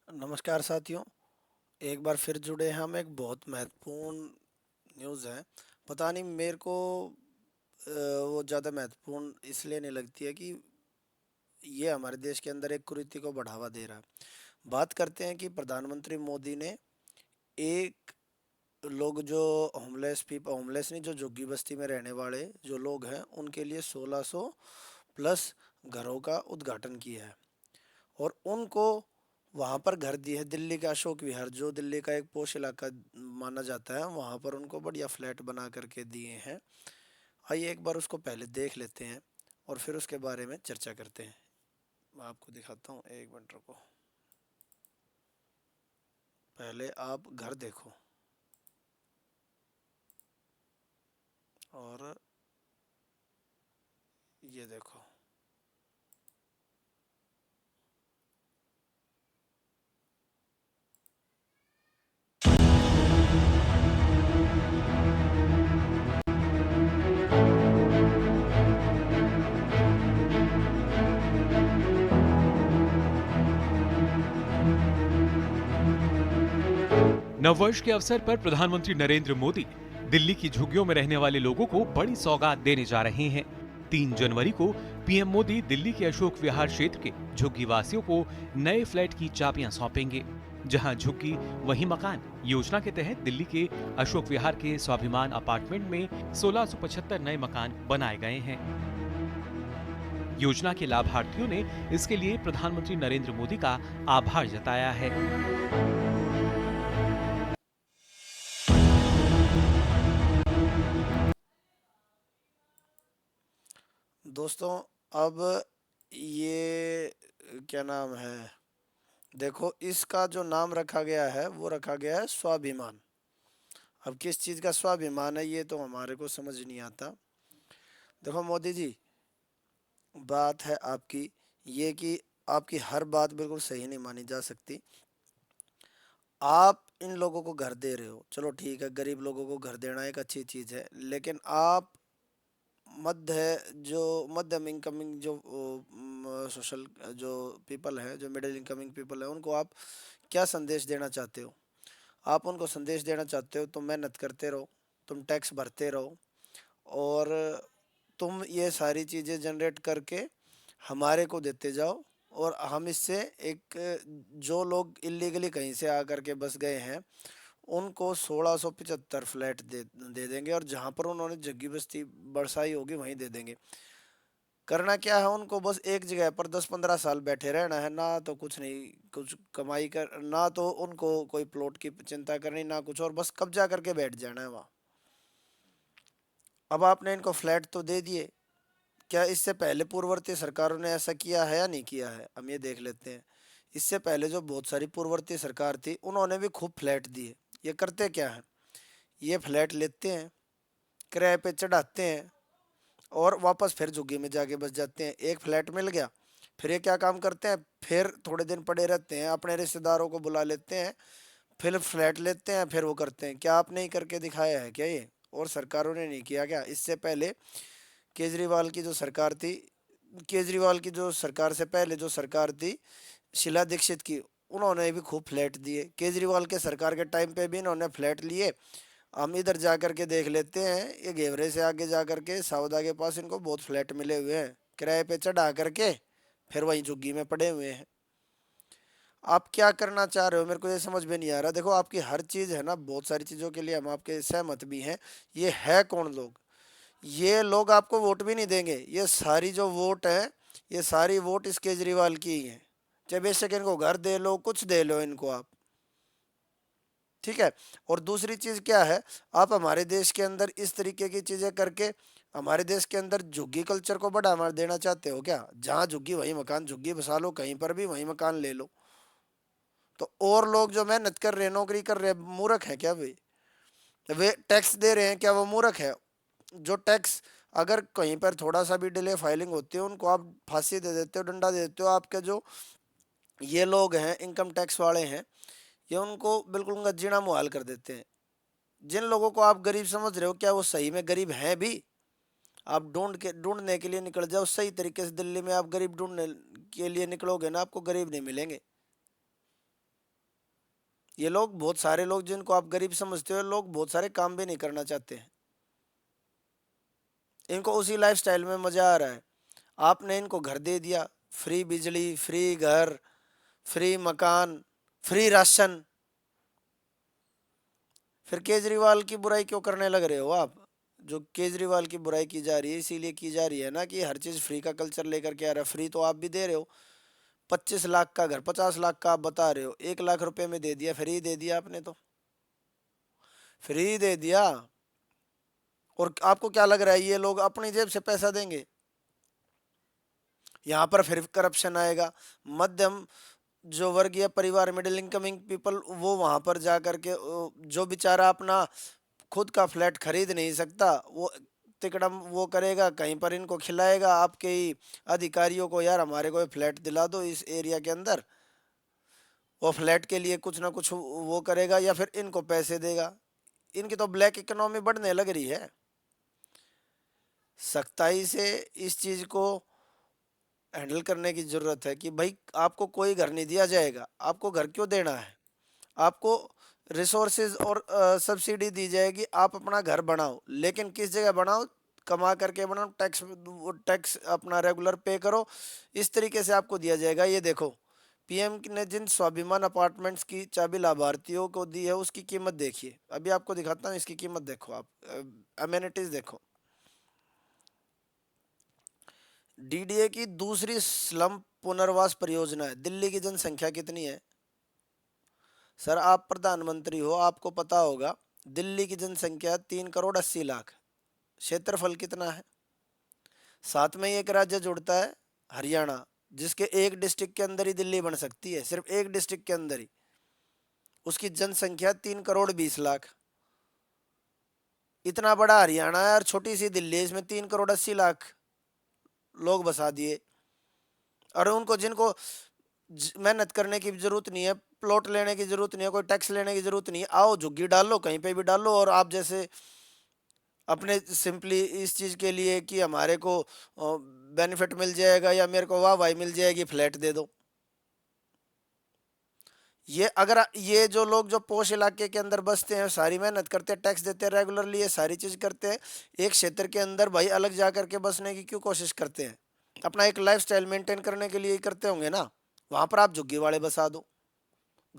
नमस्कार साथियों। एक बार फिर जुड़े हैं हम एक बहुत महत्वपूर्ण न्यूज़ है। पता नहीं मेरे को वो ज़्यादा महत्वपूर्ण इसलिए नहीं लगती है कि ये हमारे देश के अंदर एक कुरीति को बढ़ावा दे रहा है। बात करते हैं कि प्रधानमंत्री मोदी ने एक लोग जो होमलेस नहीं, जो झुग्गी बस्ती में रहने वाले जो लोग हैं उनके लिए 1600 प्लस घरों का उद्घाटन किया है और उनको वहां पर घर दिए है। दिल्ली का अशोक विहार जो दिल्ली का एक पोश इलाका माना जाता है, वहां पर उनको बढ़िया फ्लैट बना करके दिए हैं। आइए एक बार उसको पहले देख लेते हैं और फिर उसके बारे में चर्चा करते हैं। मैं आपको दिखाता हूँ, एक मिनट रुको। पहले आप घर देखो और ये देखो। नववर्ष के अवसर पर प्रधानमंत्री नरेंद्र मोदी दिल्ली की झुग्गियों में रहने वाले लोगों को बड़ी सौगात देने जा रहे हैं। 3 जनवरी को पीएम मोदी दिल्ली के अशोक विहार क्षेत्र के झुग्गी वासियों को नए फ्लैट की चाबियां सौंपेंगे। जहां झुग्गी वही मकान योजना के तहत दिल्ली के अशोक विहार के स्वाभिमान अपार्टमेंट में 1675 नए मकान बनाए गए हैं। योजना के लाभार्थियों ने इसके लिए प्रधानमंत्री नरेंद्र मोदी का आभार जताया है। दोस्तों, अब ये क्या नाम है, देखो इसका जो नाम रखा गया है वो रखा गया है स्वाभिमान। अब किस चीज़ का स्वाभिमान है ये तो हमारे को समझ नहीं आता। देखो मोदी जी, बात है आपकी ये कि आपकी हर बात बिल्कुल सही नहीं मानी जा सकती। आप इन लोगों को घर दे रहे हो, चलो ठीक है, गरीब लोगों को घर देना एक अच्छी चीज़ है, लेकिन आप जो मध्यम इनकमिंग जो सोशल जो पीपल है, जो मिडिल इनकमिंग पीपल है, उनको आप क्या संदेश देना चाहते हो? आप उनको संदेश देना चाहते हो तुम मेहनत करते रहो, तुम टैक्स भरते रहो और तुम ये सारी चीज़ें जनरेट करके हमारे को देते जाओ और हम इससे एक जो लोग इलीगली कहीं से आकर के बस गए हैं उनको 1675 फ्लैट दे देंगे और जहाँ पर उन्होंने झुग्गी बस्ती बरसाई होगी वहीं दे देंगे। करना क्या है उनको? बस एक जगह पर 10-15 साल बैठे रहना है, ना तो कुछ नहीं, कुछ कमाई कर, ना तो उनको कोई प्लॉट की चिंता करनी, ना कुछ, और बस कब्जा करके बैठ जाना है वहाँ। अब आपने इनको फ्लैट तो दे दिए, क्या इससे पहले पूर्ववर्ती सरकारों ने ऐसा किया है या नहीं किया है? हम ये देख लेते हैं। इससे पहले जो बहुत सारी पूर्ववर्ती सरकार थी उन्होंने भी खूब फ्लैट दिए। ये करते क्या है, ये फ्लैट लेते हैं, किराए पे चढ़ाते हैं और वापस फिर झुग्गी में जाके बस जाते हैं। एक फ्लैट मिल गया, फिर ये क्या काम करते हैं, फिर थोड़े दिन पड़े रहते हैं, अपने रिश्तेदारों को बुला लेते हैं, फिर फ्लैट लेते हैं, फिर वो करते हैं। क्या आपने ही करके दिखाया है क्या ये? और सरकारों ने नहीं किया क्या? इससे पहले केजरीवाल की जो सरकार थी, केजरीवाल की जो सरकार से पहले जो सरकार थी शीला दीक्षित की, उन्होंने भी खूब फ्लैट दिए। केजरीवाल के सरकार के टाइम पे भी इन्होंने फ्लैट लिए। हम इधर जा कर के देख लेते हैं, ये घेवरे से आगे जा कर के सावदा के पास इनको बहुत फ्लैट मिले हुए हैं, किराए पे चढ़ा करके फिर वहीं झुग्गी में पड़े हुए हैं। आप क्या करना चाह रहे हो मेरे को ये समझ में नहीं आ रहा। देखो आपकी हर चीज़ है ना, बहुत सारी चीज़ों के लिए हम आपके सहमत भी हैं। ये है कौन लोग? ये लोग आपको वोट भी नहीं देंगे। ये सारी जो वोट है, ये सारी वोट इस केजरीवाल की ही है। चाहे बेशक इनको घर दे लो, कुछ दे लो इनको आप, ठीक है। और दूसरी चीज़ क्या है, आप हमारे देश के अंदर इस तरीके की चीज़ें करके हमारे देश के अंदर झुग्गी कल्चर को बढ़ावा देना चाहते हो क्या? जहाँ झुग्गी वहीं मकान, झुग्गी बसा लो कहीं पर भी, वहीं मकान ले लो। तो और लोग जो मेहनत कर रहे हैं, नौकरी कर रहे हैं, मूर्ख है क्या वे टैक्स दे रहे हैं क्या वो मूर्ख है? जो टैक्स, अगर कहीं पर थोड़ा सा भी डिले फाइलिंग होती है उनको आप फांसी दे देते हो, डंडा दे देते हो। आपके जो ये लोग हैं इनकम टैक्स वाले हैं, ये उनको बिल्कुल उनका जीना मुहाल कर देते हैं। जिन लोगों को आप गरीब समझ रहे हो, क्या वो सही में गरीब हैं भी? आप ढूंढने के लिए निकल जाओ सही तरीके से, दिल्ली में आप गरीब ढूंढने के लिए निकलोगे ना, आपको गरीब नहीं मिलेंगे। ये लोग, बहुत सारे लोग जिनको आप गरीब समझते हो, लोग बहुत सारे काम भी नहीं करना चाहते हैं। इनको उसी लाइफस्टाइल में मजा आ रहा है। आपने इनको घर दे दिया, फ्री बिजली, फ्री घर, फ्री मकान, फ्री राशन। फिर केजरीवाल की बुराई क्यों करने लग रहे हो आप? जो केजरीवाल की बुराई की जा रही है इसीलिए की जा रही है ना कि हर चीज फ्री का कल्चर लेकर के आ रहा है। फ्री तो आप भी दे रहे हो। 25 लाख का घर 50 लाख का आप बता रहे हो, 1 लाख रुपए में दे दिया, फ्री दे दिया आपने तो, फ्री दे दिया। और आपको क्या लग रहा है ये लोग अपनी जेब से पैसा देंगे? यहाँ पर फिर करप्शन आएगा। मध्यम जो वर्गीय परिवार, मिडिल इनकमिंग पीपल, वो वहां पर जा करके जो बेचारा अपना खुद का फ्लैट खरीद नहीं सकता, वो तिकड़म वो करेगा, कहीं पर इनको खिलाएगा आपके ही अधिकारियों को, यार हमारे को फ्लैट दिला दो इस एरिया के अंदर। वो फ्लैट के लिए कुछ ना कुछ वो करेगा या फिर इनको पैसे देगा। इनकी तो ब्लैक इकोनॉमी बढ़ने लग रही है। सख्ताई से इस चीज को हैंडल करने की जरूरत है कि भाई आपको कोई घर नहीं दिया जाएगा। आपको घर क्यों देना है? आपको रिसोर्सेज और सब्सिडी दी जाएगी, आप अपना घर बनाओ, लेकिन किस जगह बनाओ? कमा करके बनाओ, टैक्स, टैक्स अपना रेगुलर पे करो। इस तरीके से आपको दिया जाएगा। ये देखो, पीएम ने जिन स्वाभिमान अपार्टमेंट्स की चाबी लाभार्थियों को दी है उसकी कीमत देखिए। अभी आपको दिखाता हूँ, इसकी कीमत देखो, आप अमेनिटीज देखो। डीडीए की दूसरी स्लम पुनर्वास परियोजना है। दिल्ली की जनसंख्या कितनी है? सर आप प्रधानमंत्री हो, आपको पता होगा। दिल्ली की जनसंख्या 3 करोड़ 80 लाख। क्षेत्रफल कितना है? साथ में ही एक राज्य जुड़ता है, हरियाणा, जिसके एक डिस्ट्रिक्ट के अंदर ही दिल्ली बन सकती है, सिर्फ एक डिस्ट्रिक्ट के अंदर ही। उसकी जनसंख्या 3 करोड़ 20 लाख। इतना बड़ा हरियाणा है और छोटी सी दिल्ली है, इसमें 3 करोड़ 80 लाख लोग बसा दिए। और उनको, जिनको मेहनत करने की जरूरत नहीं है, प्लॉट लेने की जरूरत नहीं है, कोई टैक्स लेने की जरूरत नहीं है, आओ झुग्गी डाल लो, कहीं पे भी डाल लो, और आप जैसे अपने सिंपली इस चीज के लिए कि हमारे को बेनिफिट मिल जाएगा या मेरे को वाह वाह मिल जाएगी, फ्लैट दे दो। ये अगर ये जो लोग जो पोश इलाके के अंदर बसते हैं, सारी मेहनत करते हैं, टैक्स देते हैं रेगुलरली, ये सारी चीज करते हैं, एक क्षेत्र के अंदर भाई अलग जा करके बसने की क्यों कोशिश करते हैं? अपना एक लाइफस्टाइल मेंटेन करने के लिए ही करते होंगे ना। वहां पर आप झुग्गी वाले बसा दो।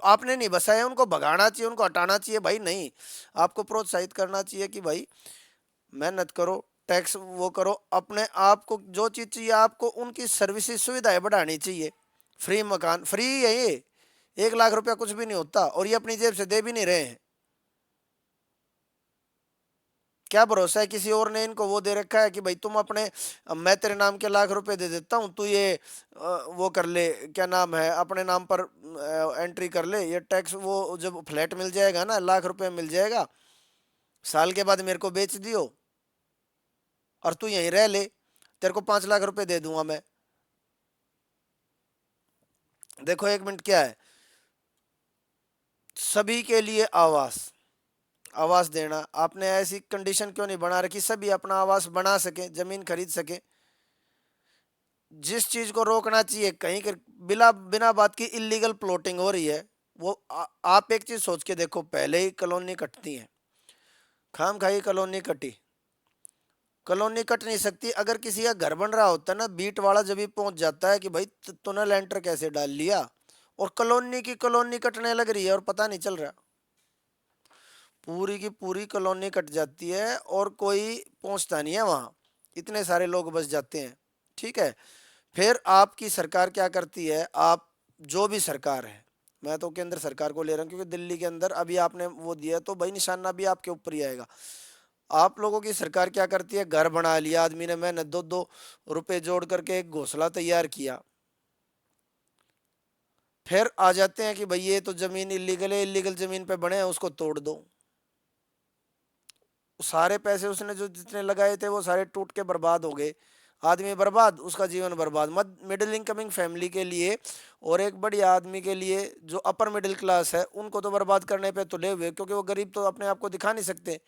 आपने नहीं बसाया, उनको भगाना चाहिए, उनको हटाना चाहिए भाई, नहीं। आपको प्रोत्साहित करना चाहिए कि भाई मेहनत करो, टैक्स वो करो, अपने आप को जो चीज चाहिए आपको उनकी सर्विसेज सुविधाएं बढ़ानी चाहिए। फ्री मकान, फ्री है ये, 1 लाख रुपया कुछ भी नहीं होता, और ये अपनी जेब से दे भी नहीं रहे हैं। क्या भरोसा है किसी और ने इनको वो दे रखा है कि भाई तुम अपने, मैं तेरे नाम के लाख रुपए दे देता हूँ, तू ये वो कर ले, क्या नाम है, अपने नाम पर एंट्री कर ले, ये टैक्स, वो जब फ्लैट मिल जाएगा ना, 1 लाख रुपए मिल जाएगा, साल के बाद मेरे को बेच दियो और तू यहीं रह ले, तेरे को 5 लाख रुपए दे दूंगा मैं। देखो 1 मिनट, क्या है, सभी के लिए आवास, आवास देना, आपने ऐसी कंडीशन क्यों नहीं बना रखी सभी अपना आवास बना सके, जमीन खरीद सके? जिस चीज को रोकना चाहिए, कहीं कर बिना बिना बात की इलीगल प्लॉटिंग हो रही है, वो आप एक चीज सोच के देखो, पहले ही कॉलोनी कटती है, खाम खाई कॉलोनी कटी, कॉलोनी कट नहीं सकती। अगर किसी का घर बन रहा होता ना, बीट वाला जब भी पहुंच जाता है कि भाई तूने लेंटर कैसे डाल लिया, और कॉलोनी की कॉलोनी कटने लग रही है और पता नहीं चल रहा, पूरी की पूरी कॉलोनी कट जाती है और कोई पहुंचता नहीं है वहां, इतने सारे लोग बस जाते हैं। ठीक है, फिर आपकी सरकार क्या करती है? आप, जो भी सरकार है, मैं तो केंद्र सरकार को ले रहा हूँ क्योंकि दिल्ली के अंदर अभी आपने वो दिया है, तो भाई निशाना भी आपके ऊपर ही आएगा। आप लोगों की सरकार क्या करती है? घर बना लिया आदमी ने, मेहनत 2-2 रुपए जोड़ करके एक घोंसला तैयार किया, फिर आ जाते हैं कि भाई ये तो जमीन इलीगल है, इलीगल जमीन पे बने हैं, उसको तोड़ दो। सारे पैसे उसने जो जितने लगाए थे वो सारे टूट के बर्बाद हो गए, आदमी बर्बाद, उसका जीवन बर्बाद। मद मिडिल इनकमिंग फैमिली के लिए और एक बड़ी आदमी के लिए जो अपर मिडिल क्लास है, उनको तो बर्बाद करने पे तुले हुए, क्योंकि वो गरीब तो अपने आप को दिखा नहीं सकते।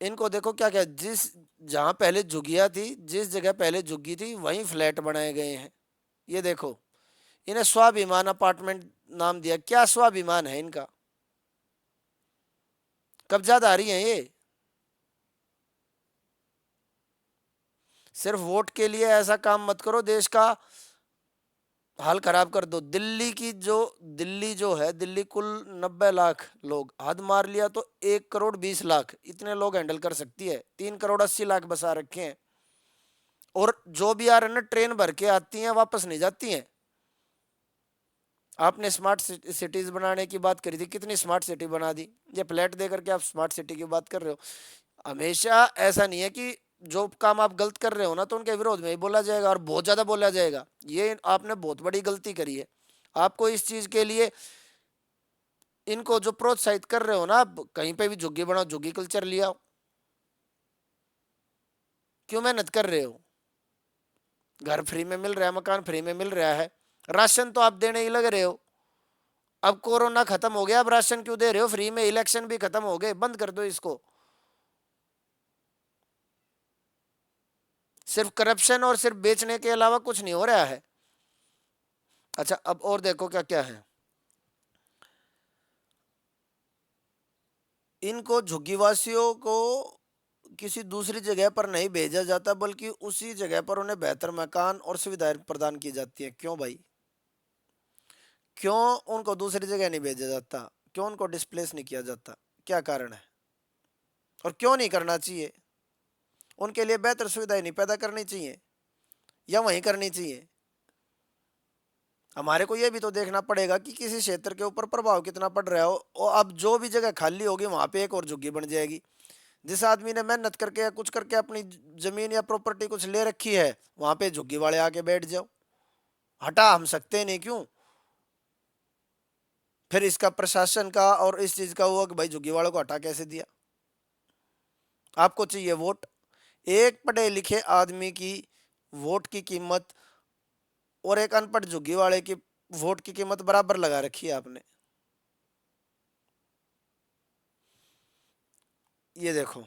इनको देखो क्या क्या, जिस जहां पहले झुग्गियां थी, जिस जगह पहले झुग्गी थी वहीं फ्लैट बनाए गए हैं। ये देखो, इन्हें स्वाभिमान अपार्टमेंट नाम दिया, क्या स्वाभिमान है इनका? कब्जादारी है ये। सिर्फ वोट के लिए ऐसा काम मत करो, देश का हाल खराब कर दो। दिल्ली जो है, दिल्ली कुल 90 लाख लोग, हद मार लिया तो 1 करोड़ 20 लाख, इतने लोग हैंडल कर सकती है। 3 करोड़ 80 लाख बसा रखे हैं, और जो भी आ रहे हैं ना, ट्रेन भर के आती हैं, वापस नहीं जाती हैं। आपने स्मार्ट सिटीज बनाने की बात करी थी, कितनी स्मार्ट सिटी बना दी। ये फ्लैट दे करके आप स्मार्ट सिटी की बात कर रहे हो। हमेशा ऐसा नहीं है कि जो काम आप गलत कर रहे हो ना, तो उनके विरोध में ही बोला जाएगा, और बहुत ज्यादा बोला जाएगा। ये आपने बहुत बड़ी गलती करी है। आपको इस चीज के लिए इनको जो प्रोत्साहित कर रहे हो ना, आप कहीं पे भी झुग्गी बनाओ, झुग्गी कल्चर लिया, क्यों मेहनत कर रहे हो? घर फ्री में मिल रहा है, मकान फ्री में मिल रहा है, राशन तो आप देने ही लग रहे हो। अब कोरोना खत्म हो गया, अब राशन क्यों दे रहे हो फ्री में? इलेक्शन भी खत्म हो गए, बंद कर दो इसको। सिर्फ करप्शन और सिर्फ बेचने के अलावा कुछ नहीं हो रहा है। अच्छा, अब और देखो क्या क्या है। इनको झुग्गीवासियों को किसी दूसरी जगह पर नहीं भेजा जाता, बल्कि उसी जगह पर उन्हें बेहतर मकान और सुविधाएं प्रदान की जाती है। क्यों भाई? क्यों उनको दूसरी जगह नहीं भेजा जाता? क्यों उनको डिस्प्लेस नहीं किया जाता? क्या कारण है? और क्यों नहीं करना चाहिए? उनके लिए बेहतर सुविधाएं नहीं पैदा करनी चाहिए, या वहीं करनी चाहिए? हमारे को ये भी तो देखना पड़ेगा कि किसी क्षेत्र के ऊपर प्रभाव कितना पड़ रहा हो, और अब जो भी जगह खाली होगी वहां पे एक और झुग्गी बन जाएगी। जिस आदमी ने मेहनत करके या कुछ करके अपनी जमीन या प्रॉपर्टी कुछ ले रखी है, वहां पे झुग्गी वाले आके बैठ जाओ। हटा हम सकते नहीं, क्यों? फिर इसका प्रशासन का और इस चीज का हुआ कि भाई झुग्गी वालों को हटा कैसे दिया? आपको चाहिए वोट। एक पढ़े लिखे आदमी की वोट की कीमत और एक अनपढ़ झुग्गी वाले की वोट की कीमत बराबर लगा रखी है आपने। ये देखो,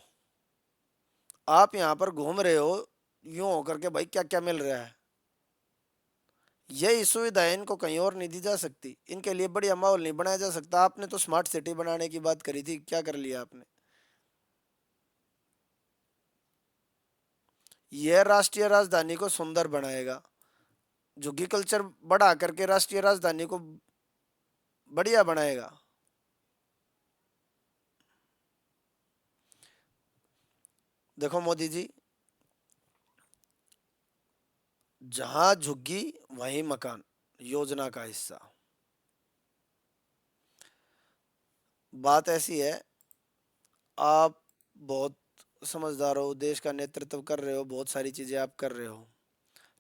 आप यहां पर घूम रहे हो यूं होकर के, भाई क्या क्या मिल रहा है। यही सुविधाएं इनको कहीं और नहीं दी जा सकती, इनके लिए बढ़िया माहौल नहीं बनाया जा सकता। आपने तो स्मार्ट सिटी बनाने की बात करी थी, क्या कर लिया आपने? यह राष्ट्रीय राजधानी को सुंदर बनाएगा, झुग्गी कल्चर बढ़ा करके राष्ट्रीय राजधानी को बढ़िया बनाएगा। देखो मोदी जी, जहां झुग्गी वहीं मकान योजना का हिस्सा। बात ऐसी है, आप बहुत समझदार हो, देश का नेतृत्व कर रहे हो, बहुत सारी चीजें आप कर रहे हो,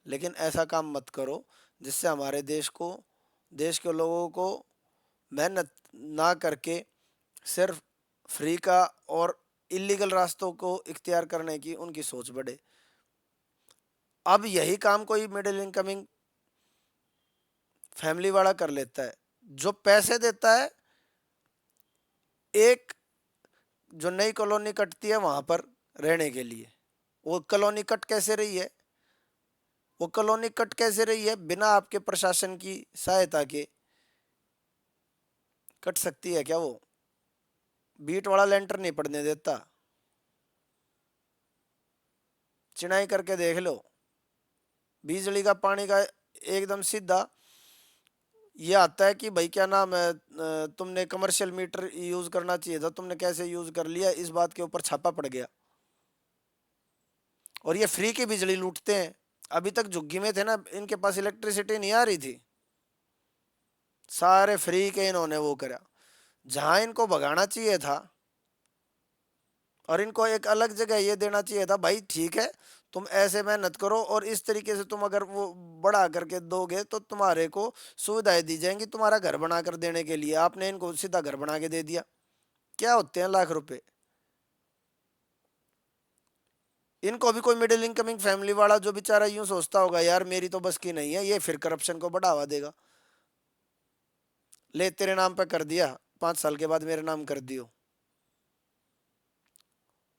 लेकिन ऐसा काम मत करो जिससे हमारे देश को, देश के लोगों को मेहनत ना करके सिर्फ फ्री का और इलीगल रास्तों को इख्तियार करने की उनकी सोच बढ़े। अब यही काम कोई मिडिल इनकमिंग फैमिली वाला कर लेता है, जो पैसे देता है। एक जो नई कॉलोनी कटती है वहां पर रहने के लिए, वो कॉलोनी कट कैसे रही है? वो कॉलोनी कट कैसे रही है? बिना आपके प्रशासन की सहायता के कट सकती है क्या वो? बीट वाला लेंटर नहीं पड़ने देता। चिनाई करके देख लो, बिजली का पानी का एकदम सीधा ये आता है कि भाई क्या नाम है, तुमने कमर्शियल मीटर यूज करना चाहिए था, तुमने कैसे यूज कर लिया, इस बात के ऊपर छापा पड़ गया। और ये फ्री की बिजली लूटते हैं। अभी तक झुग्गी में थे ना, इनके पास इलेक्ट्रिसिटी नहीं आ रही थी, सारे फ्री के इन्होंने वो करा। जहां इनको भगाना चाहिए था और इनको एक अलग जगह ये देना चाहिए था, भाई ठीक है तुम ऐसे मेहनत करो, और इस तरीके से तुम अगर वो बढ़ा करके दोगे तो तुम्हारे को सुविधाएं दी जाएंगी तुम्हारा घर बना कर देने के लिए। आपने इनको सीधा घर बना के दे दिया। क्या होते हैं लाख रुपए? इनको भी कोई मिडिल इनकमिंग फैमिली वाला जो बेचारा यूं सोचता होगा, यार मेरी तो बस की नहीं है, ये फिर करप्शन को बढ़ावा देगा। ले तेरे नाम पे कर दिया, 5 साल के बाद मेरे नाम कर दियो।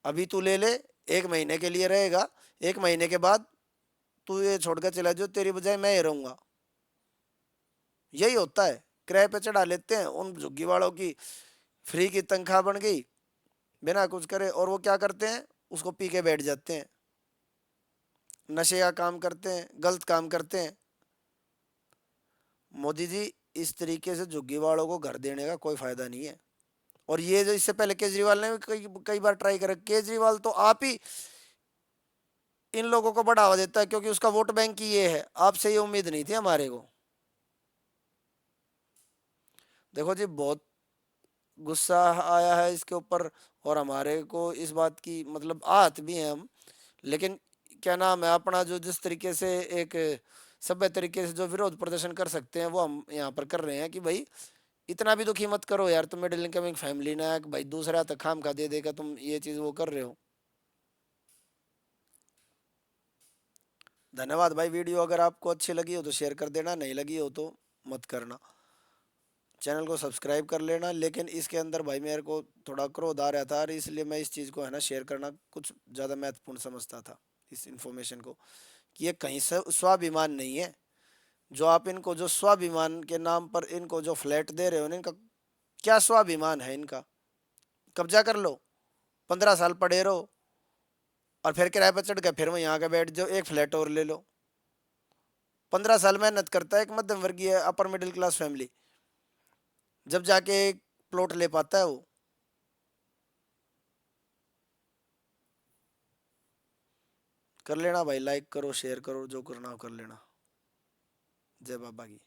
अभी तू ले ले, 1 महीने के लिए रहेगा, 1 महीने के बाद तू ये छोड़कर चला जाओ, तेरी बजाय मैं ही रहूंगा। यही होता है। किराए पे चढ़ा लेते हैं। उन झुग्गी वालों की फ्री की तनख्वाह बन गई बिना कुछ करे, और वो क्या करते हैं, उसको पी के बैठ जाते हैं, नशे का काम करते हैं, गलत काम करते हैं। मोदी जी, इस तरीके से झुग्गी वालों को घर देने का कोई फायदा नहीं है। और ये जो इससे पहले केजरीवाल ने भी कई कई बार ट्राई करा। केजरीवाल तो आप ही इन लोगों को बढ़ावा देता है, क्योंकि उसका वोट बैंक ही ये है। आपसे ये उम्मीद नहीं थी हमारे को। देखो जी, बहुत गुस्सा आया है इसके ऊपर, और हमारे को इस बात की मतलब आहत भी है हम। लेकिन क्या नाम है, अपना जो जिस तरीके से एक सभ्य तरीके से जो विरोध प्रदर्शन कर सकते हैं वो हम यहाँ पर कर रहे हैं कि भाई इतना भी दुखी मत करो यार। तुम मिडिल इनकम फैमिली ना है कि भाई दूसरा तक खाम खा दे देगा, तुम ये चीज वो कर रहे हो। धन्यवाद भाई। वीडियो अगर आपको अच्छी लगी हो तो शेयर कर देना, नहीं लगी हो तो मत करना। चैनल को सब्सक्राइब कर लेना। लेकिन इसके अंदर भाई मेरे को थोड़ा क्रोध आ रहा था, और इसलिए मैं इस चीज़ को है ना शेयर करना कुछ ज़्यादा महत्वपूर्ण समझता था, इस इन्फॉर्मेशन को, कि ये कहीं से स्वाभिमान नहीं है। जो आप इनको जो स्वाभिमान के नाम पर इनको जो फ्लैट दे रहे हो ना, इनका क्या स्वाभिमान है इनका? कब्जा कर लो, 15 साल पड़े रहो, और फिर किराए पर चढ़ गए, फिर वहीं आके बैठ जाओ, एक फ्लैट और ले लो। 15 साल मेहनत करता है एक मध्यम वर्गीय अपर मिडिल क्लास फैमिली, जब जाके एक प्लॉट ले पाता है वो। कर लेना भाई, लाइक करो, शेयर करो, जो करना हो कर लेना। जय बाबा की।